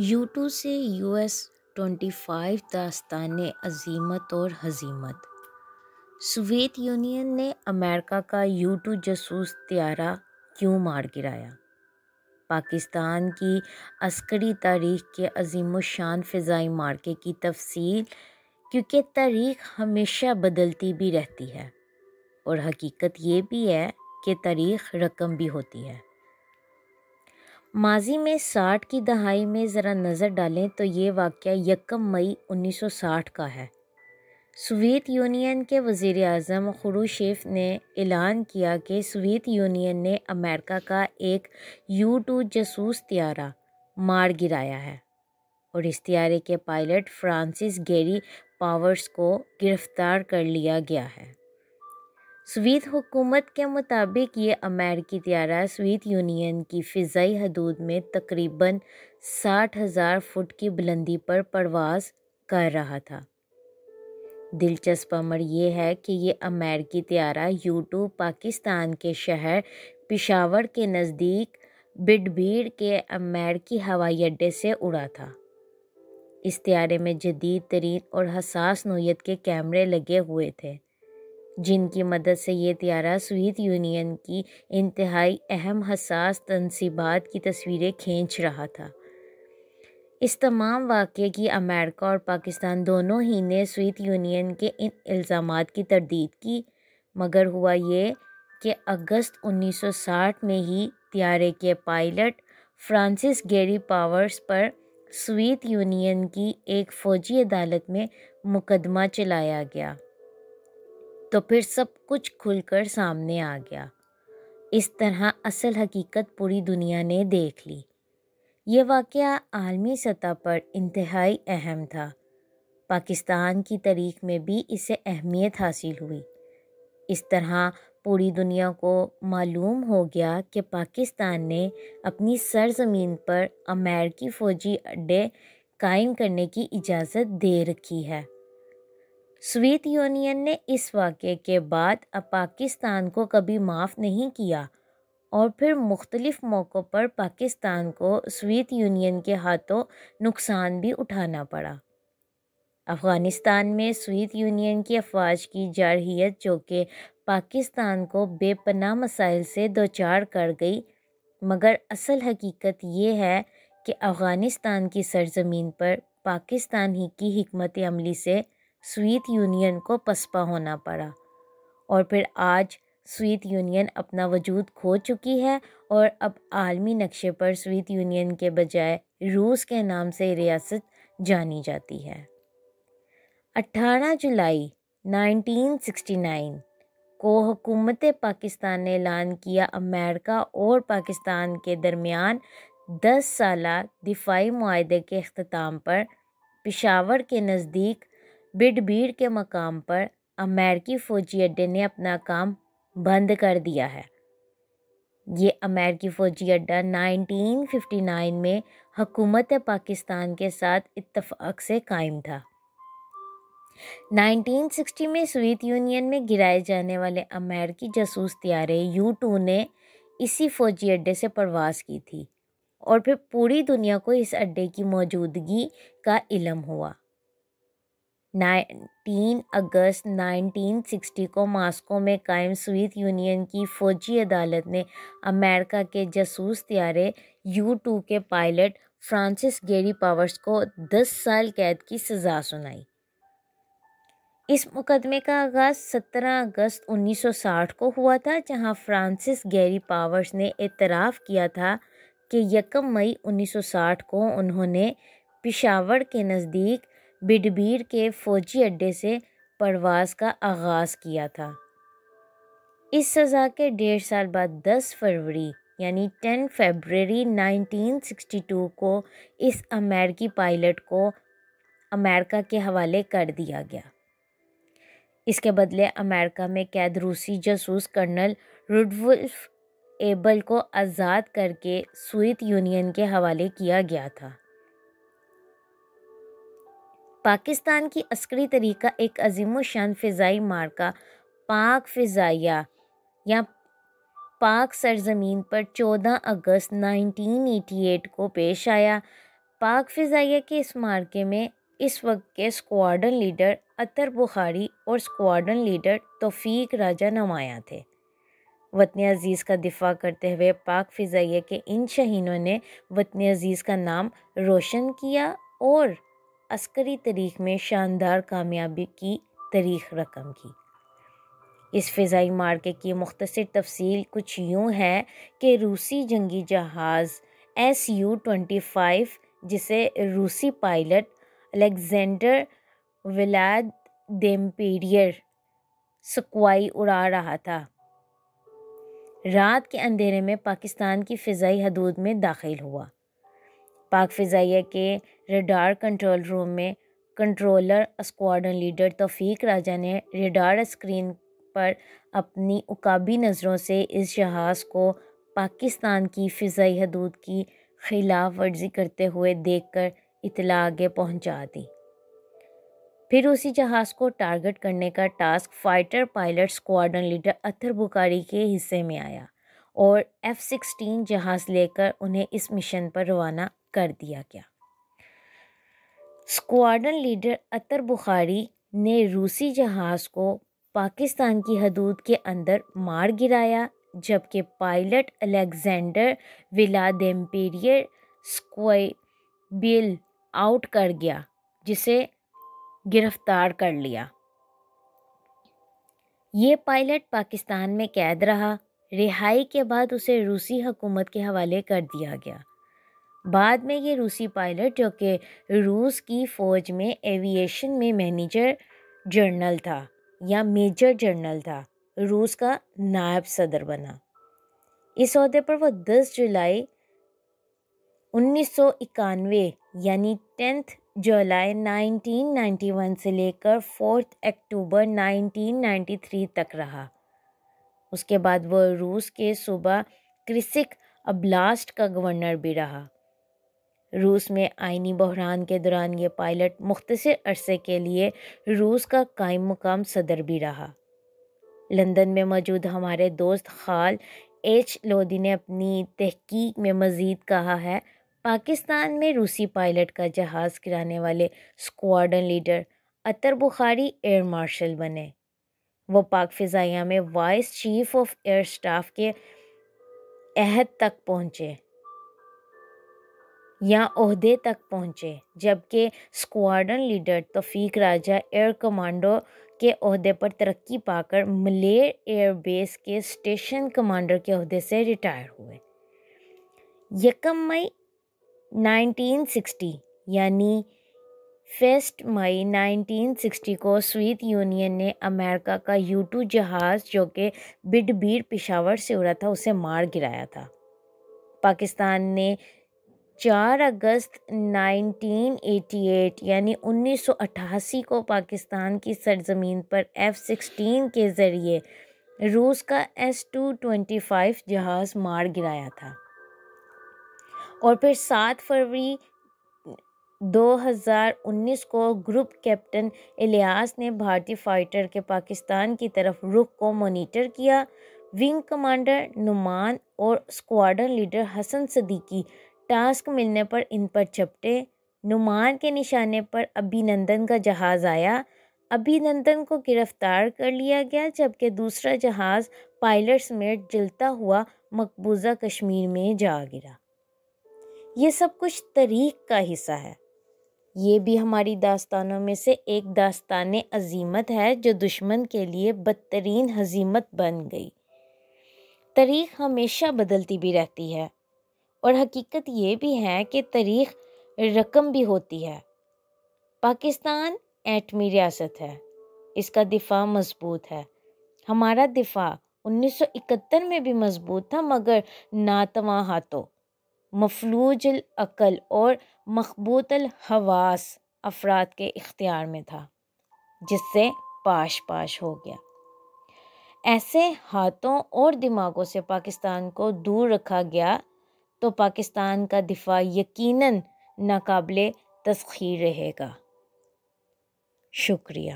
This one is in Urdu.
U2 سے US-25 داستان عظیمت اور ہزیمت۔ سوویت یونین نے امریکہ کا U2 جاسوس طیارہ کیوں مار گرایا؟ پاکستان کی عسکری تاریخ کے عظیم الشان فضائی معرکے کی تفصیل، کیونکہ تاریخ ہمیشہ بدلتی بھی رہتی ہے اور حقیقت یہ بھی ہے کہ تاریخ رقم بھی ہوتی ہے۔ ماضی میں 60 کی دہائی میں ذرا نظر ڈالیں تو یہ واقعہ 1 مئی 1960 کا ہے۔ سوویت یونین کے وزیر اعظم خروشچیف نے اعلان کیا کہ سوویت یونین نے امریکہ کا ایک U2 جاسوس طیارہ مار گرایا ہے اور اس طیارے کے پائلٹ فرانسس گیری پاورز کو گرفتار کر لیا گیا ہے۔ سوویت حکومت کے مطابق یہ امریکی طیارہ سوویت یونین کی فضائی حدود میں تقریباً 60,000 فٹ کی بلندی پر پرواز کر رہا تھا۔ دلچسپ امر یہ ہے کہ یہ امریکی طیارہ U2 پاکستان کے شہر پشاور کے نزدیک بڈبیر کے امریکی ہوائی اڈے سے اڑا تھا۔ اس طیارے میں جدید ترین اور حساس نوعیت کے کیمرے لگے ہوئے تھے، جن کی مدد سے یہ طیارہ سوویت یونین کی انتہائی اہم حساس تنصیبات کی تصویریں کھینچ رہا تھا۔ اس تمام واقعے کی امریکہ اور پاکستان دونوں ہی نے سوویت یونین کے ان الزامات کی تردید کی، مگر ہوا یہ کہ اگست 1960 میں ہی طیارے کے پائلٹ فرانسس گیری پاورز پر سوویت یونین کی ایک فوجی عدالت میں مقدمہ چلایا گیا، تو پھر سب کچھ کھل کر سامنے آ گیا۔ اس طرح اصل حقیقت پوری دنیا نے دیکھ لی۔ یہ واقعہ عالمی سطح پر انتہائی اہم تھا۔ پاکستان کی تاریخ میں بھی اسے اہمیت حاصل ہوئی۔ اس طرح پوری دنیا کو معلوم ہو گیا کہ پاکستان نے اپنی سرزمین پر امریکی فوجی اڈے قائم کرنے کی اجازت دے رکھی ہے۔ سوویت یونین نے اس واقعے کے بعد پاکستان کو کبھی معاف نہیں کیا اور پھر مختلف موقعوں پر پاکستان کو سوویت یونین کے ہاتھوں نقصان بھی اٹھانا پڑا۔ افغانستان میں سوویت یونین کی افواج کی جارحیت، جو کہ پاکستان کو بے پناہ مسائل سے دوچار کر گئی، مگر اصل حقیقت یہ ہے کہ افغانستان کی سرزمین پر پاکستان ہی کی حکمت عملی سے سوویت یونین کو پسپا ہونا پڑا، اور پھر آج سوویت یونین اپنا وجود کھو چکی ہے اور اب عالمی نقشے پر سوویت یونین کے بجائے روس کے نام سے ریاست جانی جاتی ہے۔ 18 جولائی 1969 کو حکومت پاکستان نے اعلان کیا امریکہ اور پاکستان کے درمیان 10 سالہ دفاعی معاہدے کے اختتام پر پشاور کے نزدیک بڈبیر کے مقام پر امریکی فوجی اڈے نے اپنا کام بند کر دیا ہے۔ یہ امریکی فوجی اڈہ 1959 میں حکومت پاکستان کے ساتھ اتفاق سے قائم تھا۔ 1960 میں سوویت یونین میں گرائے جانے والے امریکی جاسوس طیارے U2 نے اسی فوجی اڈے سے پرواز کی تھی اور پھر پوری دنیا کو اس اڈے کی موجودگی کا علم ہوا۔ 19 اگست 1960 کو ماسکو میں قائم سوویت یونین کی فوجی عدالت نے امریکہ کے جاسوس طیارے U2 کے پائلٹ فرانسس گیری پاورز کو 10 سال قید کی سزا سنائی۔ اس مقدمے کا آغاز 17 اگست 1960 کو ہوا تھا، جہاں فرانسس گیری پاورز نے اعتراف کیا تھا کہ 1 مئی 1960 کو انہوں نے پشاور کے نزدیک بڈبیر کے فوجی اڈے سے پرواز کا آغاز کیا تھا۔ اس سزا کے 1.5 سال بعد 10 فروری یعنی 10 فروری 1962 کو اس امریکی پائلٹ کو امریکہ کے حوالے کر دیا گیا۔ اس کے بدلے امریکہ میں قید روسی جاسوس کرنل روڈولف ایبل کو آزاد کر کے سوویت یونین کے حوالے کیا گیا تھا۔ پاکستان کی عسکری تاریخ کا ایک عظیم الشان فضائی معرکہ پاک فضائیہ یا پاک سرزمین پر 14 اگست 1988 کو پیش آیا۔ پاک فضائیہ کے اس مارکے میں اس وقت کے اسکواڈرن لیڈر اطہر بخاری اور اسکواڈرن لیڈر توفیق راجہ نمایاں تھے۔ وطن عزیز کا دفاع کرتے ہوئے پاک فضائیہ کے ان شہینوں نے وطن عزیز کا نام روشن کیا اور عسکری تاریخ میں شاندار کامیابی کی تاریخ رقم کی۔ اس فضائی مارکے کی مختصر تفصیل کچھ یوں ہے کہ روسی جنگی جہاز Su-25 جسے روسی پائلٹ الیگزینڈر ولادیمیر سکوائی اڑا رہا تھا، رات کے اندھیرے میں پاکستان کی فضائی حدود میں داخل ہوا۔ پاک فضائیہ کے ریڈار کنٹرول روم میں کنٹرولر اسکواڈرن لیڈر توفیق راجہ نے ریڈار اسکرین پر اپنی عقابی نظروں سے اس جہاز کو پاکستان کی فضائی حدود کی خلاف ورزی کرتے ہوئے دیکھ کر اطلاع آگے پہنچا دی۔ پھر اسی جہاز کو ٹارگٹ کرنے کا task fighter pilot squadron leader Athar Bukhari کے حصے میں آیا اور F-16 جہاز لے کر انہیں اس مشن پر روانہ کر دیا گیا۔ اسکواڈرن لیڈر اطہر بخاری نے روسی جہاز کو پاکستان کی حدود کے اندر مار گرایا، جبکہ پائلٹ الیگزینڈر ولادیمیر سکوائی بیل آؤٹ کر گیا، جسے گرفتار کر لیا۔ یہ پائلٹ پاکستان میں قید رہا۔ رہائی کے بعد اسے روسی حکومت کے حوالے کر دیا گیا۔ بعد میں یہ روسی پائلٹ، جو کہ روس کی فوج میں ایوییشن میں میجر جنرل تھا، روس کا نائب صدر بنا۔ اس عہدے پر وہ 10 جولائی 1991 یعنی 10 جولائی 1991 سے لے کر 4 اکتوبر 1993 تک رہا۔ اس کے بعد وہ روس کے صوبہ کرسک ابلاسٹ کا گورنر بھی رہا۔ روس میں آئینی بحران کے دوران یہ پائلٹ مختصر عرصے کے لیے روس کا قائم مقام صدر بھی رہا۔ لندن میں موجود ہمارے دوست خال ایچ لودھی نے اپنی تحقیق میں مزید کہا ہے، پاکستان میں روسی پائلٹ کا جہاز گرانے والے اسکواڈرن لیڈر اطہر بخاری ایئر مارشل بنے۔ وہ پاک فضائیہ میں vice chief of air staff کے عہدے تک پہنچے، جبکہ اسکواڈرن لیڈر توفیق راجہ ایئر کمانڈو کے عہدے پر ترقی پا کر ملیر ایئر بیس کے اسٹیشن کمانڈر کے عہدے سے ریٹائر ہوئے۔ 1 مئی 1960 یعنی 1 مئی 1960 کو سوویت یونین نے امریکہ کا U-2 جہاز، جو کہ بڈبیر پشاور سے اڑا تھا، اسے مار گرایا تھا۔ پاکستان نے 4 اگست 1988 یعنی 1988 کو پاکستان کی سرزمین پر F-16 کے ذریعے روس کا Su-25 جہاز مار گرایا تھا، اور پھر 7 فروری 2019 کو گروپ کیپٹن الیاس نے بھارتی فائٹر کے پاکستان کی طرف رخ کو مانیٹر کیا۔ ونگ کمانڈر نعمان اور اسکواڈرن لیڈر حسن صدیقی ٹاسک ملنے پر ان پر جھپٹے۔ نعمان کے نشانے پر ابھی نندن کا جہاز آیا، ابھی نندن کو گرفتار کر لیا گیا، جبکہ دوسرا جہاز پائلٹ سمیت جلتا ہوا مقبوضہ کشمیر میں جا گرا۔ یہ سب کچھ تاریخ کا حصہ ہے۔ یہ بھی ہماری داستانوں میں سے ایک داستان عظیمت ہے جو دشمن کے لیے بدترین ہزیمت بن گئی۔ تاریخ ہمیشہ بدلتی بھی رہتی ہے، اور حقیقت یہ بھی ہے کہ تاریخ رقم بھی ہوتی ہے۔ پاکستان ایٹمی ریاست ہے، اس کا دفاع مضبوط ہے۔ ہمارا دفاع 1971 میں بھی مضبوط تھا، مگر ناتواں ہاتھوں، مفلوج العقل اور مخبوط الحواس افراد کے اختیار میں تھا، جس سے پاش پاش ہو گیا۔ ایسے ہاتھوں اور دماغوں سے پاکستان کو دور رکھا گیا تو پاکستان کا دفاع یقیناً ناقابل تسخیر رہے گا۔ شکریہ۔